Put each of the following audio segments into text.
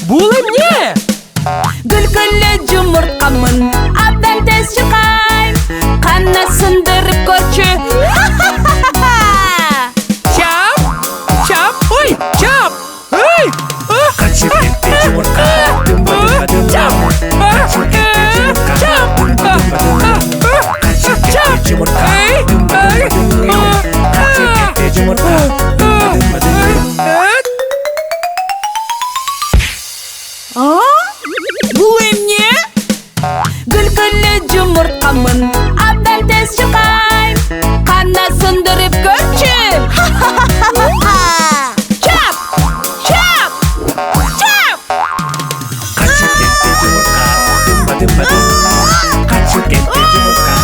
Бұл не? Күлкілі жұмыртқамын, абдан тез шықайм, қана сындырып көрші. Чап, ой, чап. Ой, Қанша кетті жұмыртқа, қанша кетті жұмыртқа, Бұл не? Күлкілі жұмыртқамын, абдан тез шықайм, қана сындырып көрші. қанша кетті жұмыртқа, қанша кетті жұмыртқа,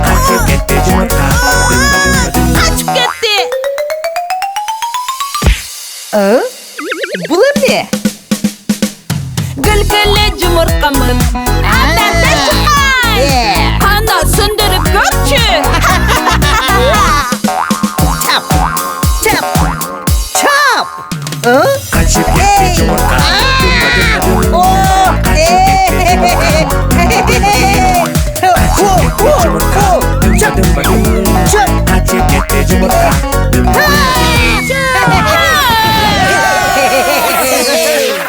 қанша кетті жұмыртқа. Қашып кетті. Бұл не? Күлкілі жұмыртқамын, абдан тез шықайм, қана сындырып көрші.